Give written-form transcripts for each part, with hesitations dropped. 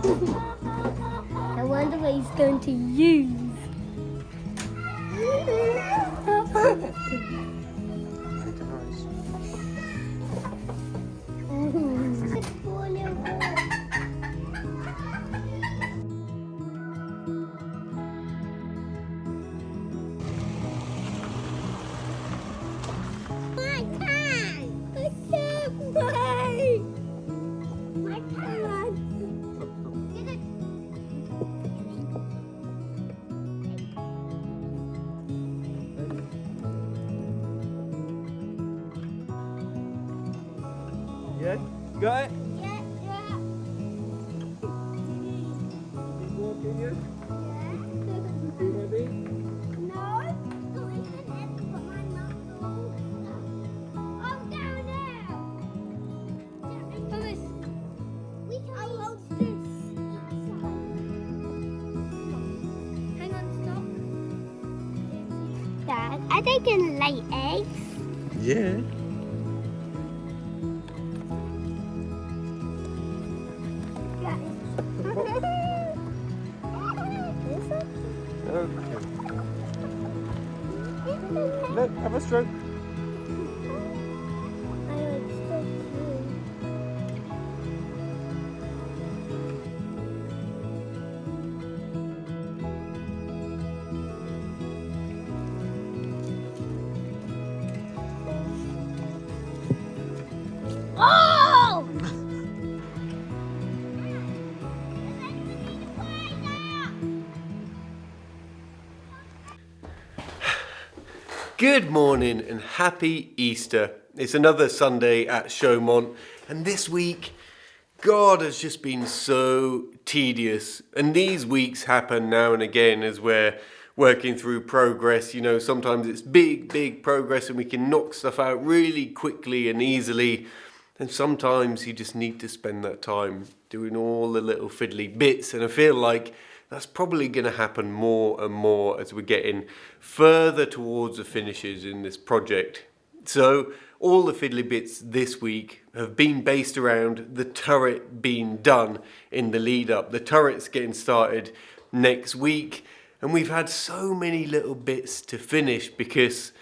I wonder what he's going to use. Yeah, got it? Yeah. Keep walking, yeah? Ready? No, so we can end but my muscles. I'm down there. Thomas, we can hold this. Hang on, stop. Dad, are they gonna lay eggs? Yeah. Okay. Look, have a stroke. Oh! Good morning and happy Easter. It's another Sunday at Chaumont, and this week, God has just been so tedious. And these weeks happen now and again as we're working through progress. You know, sometimes it's big progress and we can knock stuff out really quickly and easily. And sometimes you just need to spend that time doing all the little fiddly bits. And I feel like that's probably going to happen more and more as we're getting further towards the finishes in this project. So all the fiddly bits this week have been based around the turret being done in the lead up. The turret's getting started next week, and we've had so many little bits to finish because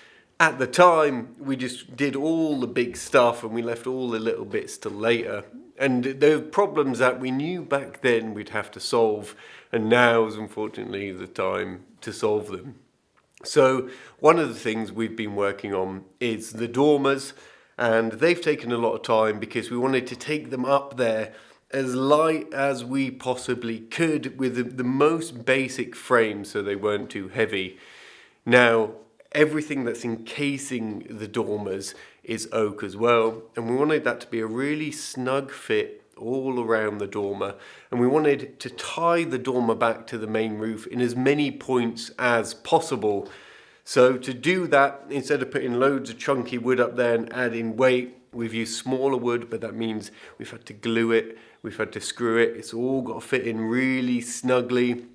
at the time we just did all the big stuff and we left all the little bits till later. And the problems that we knew back then we'd have to solve, and now is unfortunately the time to solve them. So one of the things we've been working on is the dormers, and they've taken a lot of time because we wanted to take them up there as light as we possibly could with the most basic frame so they weren't too heavy. Now, everything that's encasing the dormers is oak as well, and we wanted that to be a really snug fit all around the dormer, and we wanted to tie the dormer back to the main roof in as many points as possible. So to do that, instead of putting loads of chunky wood up there and adding weight, we've used smaller wood, but that means we've had to glue it, we've had to screw it, it's all got to fit in really snugly.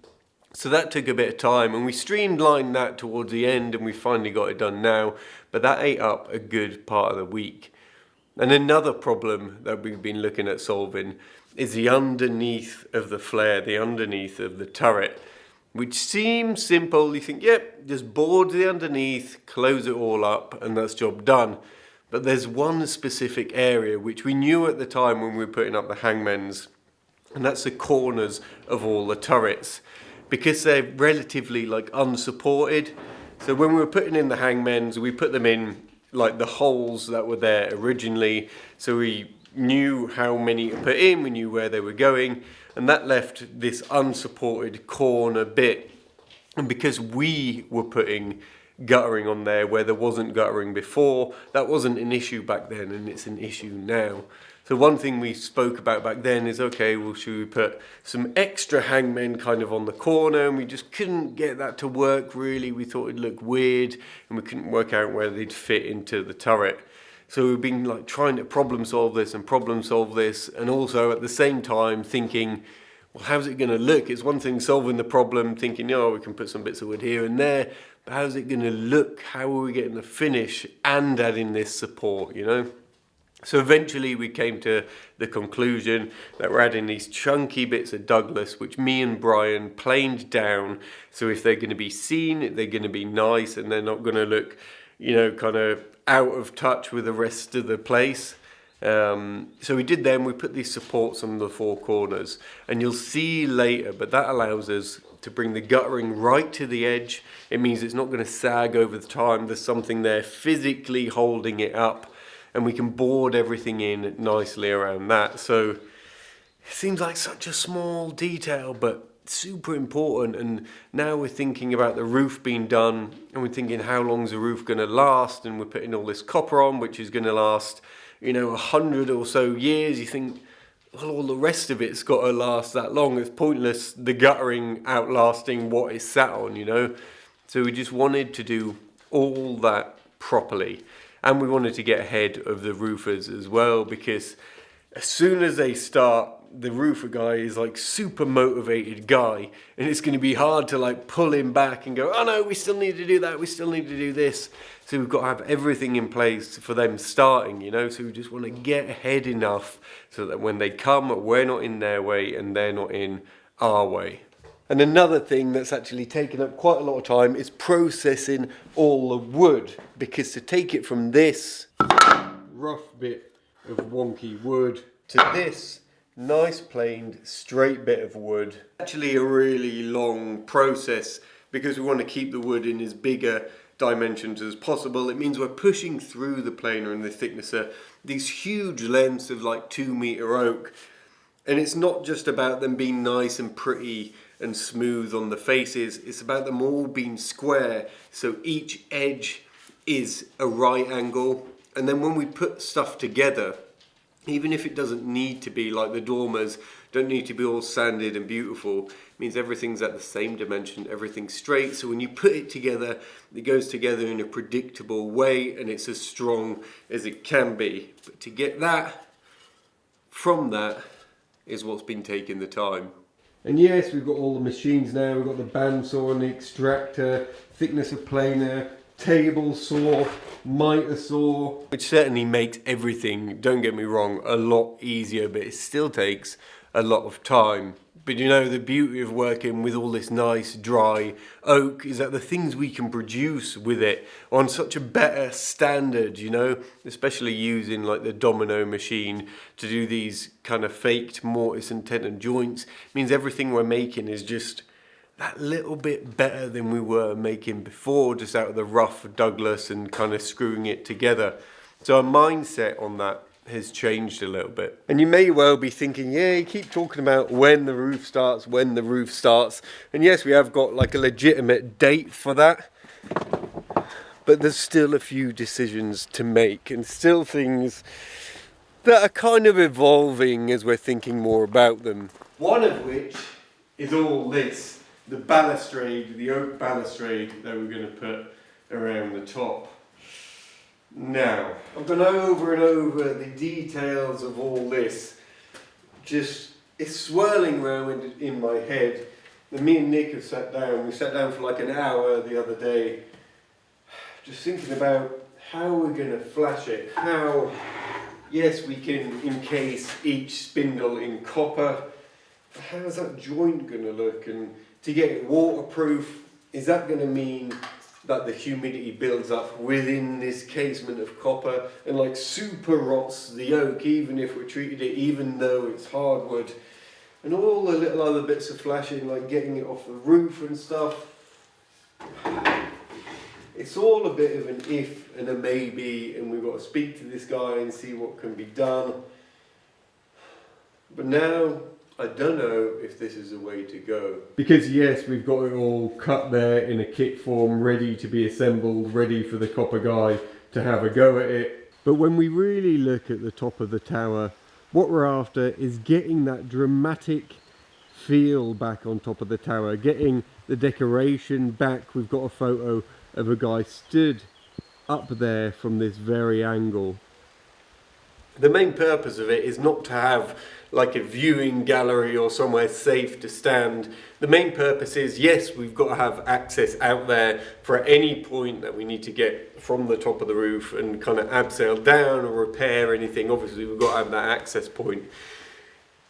So that took a bit of time, and we streamlined that towards the end, and we finally got it done now, but that ate up a good part of the week. And another problem that we've been looking at solving is the underneath of the flare, the underneath of the turret, which seems simple. You think, yep, just board the underneath, close it all up, and that's job done. But there's one specific area which we knew at the time when we were putting up the hangments, and that's the corners of all the turrets, because they're relatively unsupported. So when we were putting in the hangments, we put them in like the holes that were there originally, so we knew how many to put in, we knew where they were going, and that left this unsupported corner bit. And because we were putting guttering on there where there wasn't guttering before, that wasn't an issue back then, and it's an issue now. So one thing we spoke about back then is, okay, well, should we put some extra hangmen kind of on the corner? And we just couldn't get that to work really. We thought it'd look weird, and we couldn't work out where they'd fit into the turret. So we've been trying to problem solve this, and also at the same time thinking, well, how's it going to look? It's one thing solving the problem, thinking, oh, we can put some bits of wood here and there, but how's it going to look? How are we getting the finish and adding this support, you know? So eventually we came to the conclusion that we're adding these chunky bits of Douglas, which me and Brian planed down. So if they're going to be seen, they're going to be nice and they're not going to look, you know, kind of out of touch with the rest of the place. So we did them, we put these supports on the four corners, and you'll see later, but that allows us to bring the guttering right to the edge. It means it's not going to sag over the time. There's something there physically holding it up, and we can board everything in nicely around that. So it seems like such a small detail, but super important. And now we're thinking about the roof being done, and we're thinking how long's the roof going to last, and we're putting all this copper on, which is going to last, you know, 100 or so years. You think, well, all the rest of it's got to last that long. It's pointless, the guttering outlasting what it's sat on, you know. So we just wanted to do all that properly. And we wanted to get ahead of the roofers as well, because as soon as they start, the roofer guy is like super motivated guy, and it's going to be hard to like pull him back and go, oh no, we still need to do that, we still need to do this. So we've got to have everything in place for them starting, you know. So we just want to get ahead enough so that when they come, we're not in their way and they're not in our way. And another thing that's actually taken up quite a lot of time is processing all the wood, because to take it from this rough bit of wonky wood to this nice planed straight bit of wood, actually a really long process, because we want to keep the wood in as bigger dimensions as possible. It means we're pushing through the planer and the thicknesser these huge lengths of like 2-meter oak, and it's not just about them being nice and pretty and smooth on the faces, it's about them all being square, so each edge is a right angle. And then when we put stuff together, even if it doesn't need to be, like the dormers don't need to be all sanded and beautiful, it means everything's at the same dimension, everything's straight. So when you put it together, it goes together in a predictable way, and it's as strong as it can be. But to get that from that is what's been taking the time. And yes, we've got all the machines now. We've got the bandsaw and the extractor, thickness of planer, table saw, miter saw, which certainly makes everything, don't get me wrong, a lot easier, but it still takes a lot of time. But you know, the beauty of working with all this nice dry oak is that the things we can produce with it on such a better standard, you know, especially using like the domino machine to do these kind of faked mortise and tenon joints, means everything we're making is just that little bit better than we were making before, just out of the rough Douglas and kind of screwing it together. So our mindset on that has changed a little bit. And you may well be thinking, yeah, you keep talking about when the roof starts, when the roof starts. And yes, we have got like a legitimate date for that. But there's still a few decisions to make, and still things that are kind of evolving as we're thinking more about them. One of which is all this, the balustrade, the oak balustrade that we're going to put around the top. Now, I've gone over and over the details of all this. Just, it's swirling around in my head. And me and Nick have sat down. We sat down for like an hour the other day, just thinking about how we're going to flash it. How, yes, we can encase each spindle in copper. How's that joint going to look? And to get it waterproof, is that going to mean that the humidity builds up within this casement of copper and like super rots the oak, even if we treated it, even though it's hardwood? And all the little other bits of flashing, like getting it off the roof and stuff. It's all a bit of an if and a maybe, and we've got to speak to this guy and see what can be done. But now, I don't know if this is the way to go. Because yes, we've got it all cut there in a kit form, ready to be assembled, ready for the copper guy to have a go at it. But when we really look at the top of the tower, what we're after is getting that dramatic feel back on top of the tower, getting the decoration back. We've got a photo of a guy stood up there from this very angle. The main purpose of it is not to have like a viewing gallery or somewhere safe to stand. The main purpose is, yes, we've got to have access out there for any point that we need to get from the top of the roof and kind of abseil down or repair anything. Obviously, we've got to have that access point.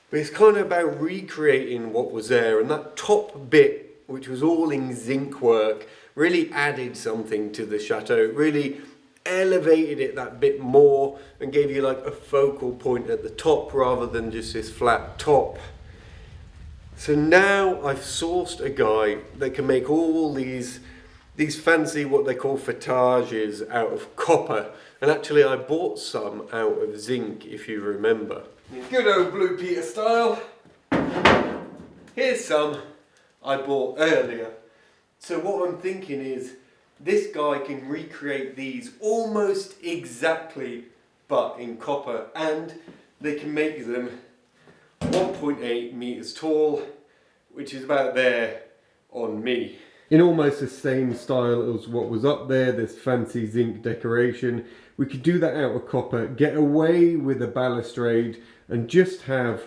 But it's kind of about recreating what was there, and that top bit, which was all in zinc work, really added something to the chateau. It really elevated it that bit more and gave you like a focal point at the top rather than just this flat top. So now I've sourced a guy that can make all these fancy, what they call fatages, out of copper. And actually I bought some out of zinc, if you remember. Good old Blue Peter style. Here's some I bought earlier. So what I'm thinking is, this guy can recreate these almost exactly, but in copper, and they can make them 1.8 meters tall, which is about there on me. In almost the same style as what was up there, this fancy zinc decoration. We could do that out of copper, get away with a balustrade, and just have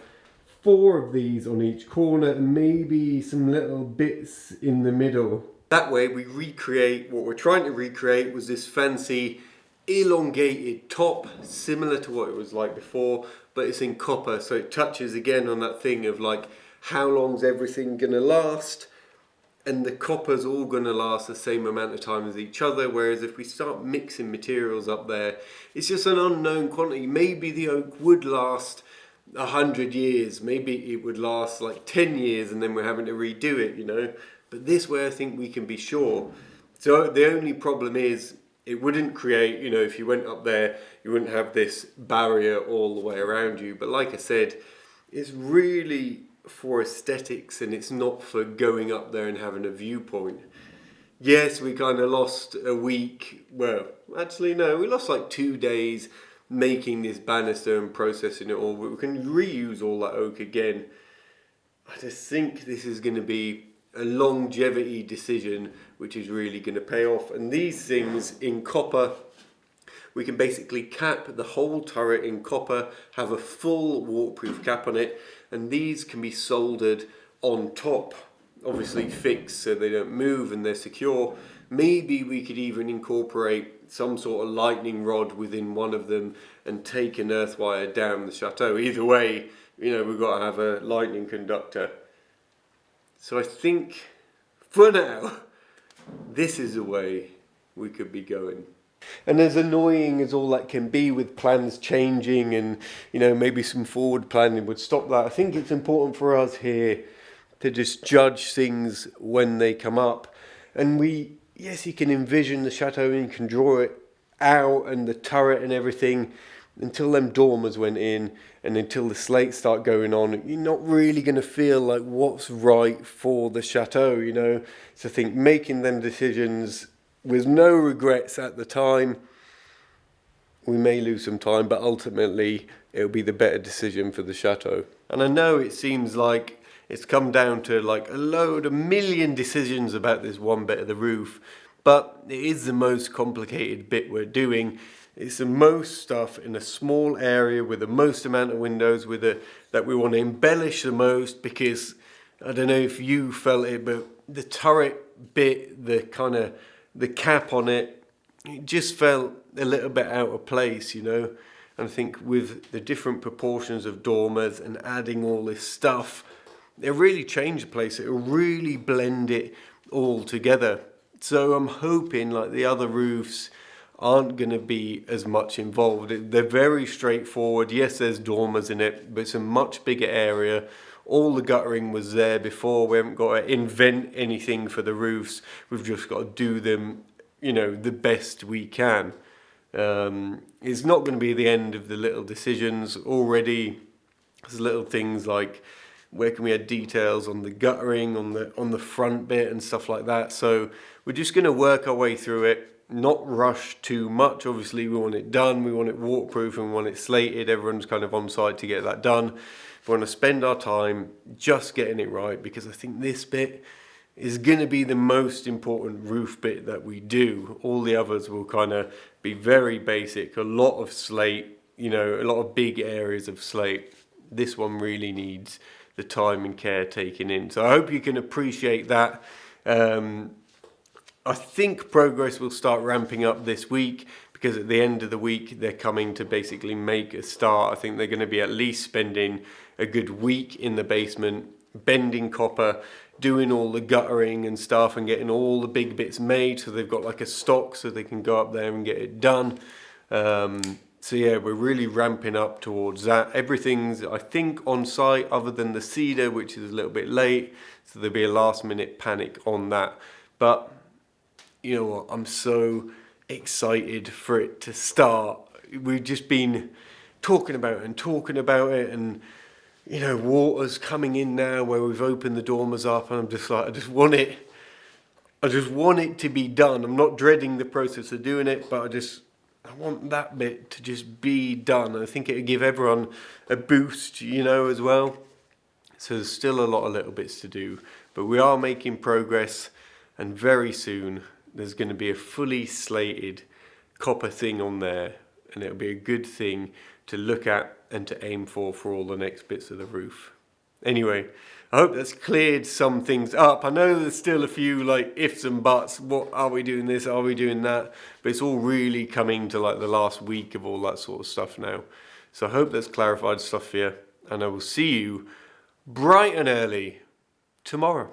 4 of these on each corner and maybe some little bits in the middle. That way we recreate, what we're trying to recreate was this fancy elongated top, similar to what it was like before, but it's in copper, so it touches again on that thing of like, how long's everything gonna last? And the copper's all gonna last the same amount of time as each other, whereas if we start mixing materials up there, it's just an unknown quantity. Maybe the oak would last 100 years, maybe it would last like 10 years and then we're having to redo it, you know. But this way I think we can be sure. So the only problem is it wouldn't create, you know, if you went up there, you wouldn't have this barrier all the way around you. But like I said, it's really for aesthetics and it's not for going up there and having a viewpoint. Yes, we kind of lost a week. Well, actually no, we lost like 2 days making this banister and processing it all. But we can reuse all that oak again. I just think this is going to be a longevity decision which is really going to pay off. And these things in copper, we can basically cap the whole turret in copper, have a full waterproof cap on it, and these can be soldered on top, obviously fixed so they don't move and they're secure. Maybe we could even incorporate some sort of lightning rod within one of them and take an earth wire down the chateau. Either way, you know, we've got to have a lightning conductor. So I think, for now, this is the way we could be going. And as annoying as all that can be with plans changing and, you know, maybe some forward planning would stop that, I think it's important for us here to just judge things when they come up. And yes, you can envision the chateau and you can draw it out and the turret and everything. Until them dormers went in and until the slates start going on, you're not really going to feel like what's right for the chateau, you know. So I think making them decisions with no regrets at the time, we may lose some time, but ultimately it'll be the better decision for the chateau. And I know it seems like it's come down to like a million decisions about this one bit of the roof, but it is the most complicated bit we're doing. It's the most stuff in a small area with the most amount of windows that we want to embellish the most, because I don't know if you felt it, but the turret bit, the cap on it, it just felt a little bit out of place, you know. And I think with the different proportions of dormers and adding all this stuff, it really changed the place. It will really blend it all together. So I'm hoping like the other roofs aren't going to be as much involved. They're very straightforward. Yes, there's dormers in it, but it's a much bigger area. All the guttering was there before. We haven't got to invent anything for the roofs. We've just got to do them, you know, the best we can. It's not going to be the end of the little decisions. Already there's little things like where can we add details on the guttering, on the front bit and stuff like that. So we're just going to work our way through it. Not rush too much. Obviously we want it done, we want it waterproof and we want it slated. Everyone's kind of on side to get that done. We want to spend our time just getting it right, because I think this bit is going to be the most important roof bit that we do. All the others will kind of be very basic, a lot of slate, you know, a lot of big areas of slate. This one really needs the time and care taken in. So I hope you can appreciate that. I think progress will start ramping up this week, because at the end of the week they're coming to basically make a start. I think they're going to be at least spending a good week in the basement, bending copper, doing all the guttering and stuff, and getting all the big bits made, so they've got like a stock so they can go up there and get it done. So yeah, we're really ramping up towards that. Everything's, I think, on site other than the cedar, which is a little bit late, so there'll be a last minute panic on that. But you know what, I'm so excited for it to start. We've just been talking about it, and you know, water's coming in now where we've opened the dormers up, and I'm just like, I just want it to be done. I'm not dreading the process of doing it, but I want that bit to just be done. I think it would give everyone a boost, you know, as well. So there's still a lot of little bits to do, but we are making progress, and very soon there's going to be a fully slated copper thing on there, and it'll be a good thing to look at and to aim for all the next bits of the roof. Anyway, I hope that's cleared some things up. I know there's still a few like ifs and buts. What are we doing this? Are we doing that? But it's all really coming to like the last week of all that sort of stuff now. So I hope that's clarified stuff for you, and I will see you bright and early tomorrow.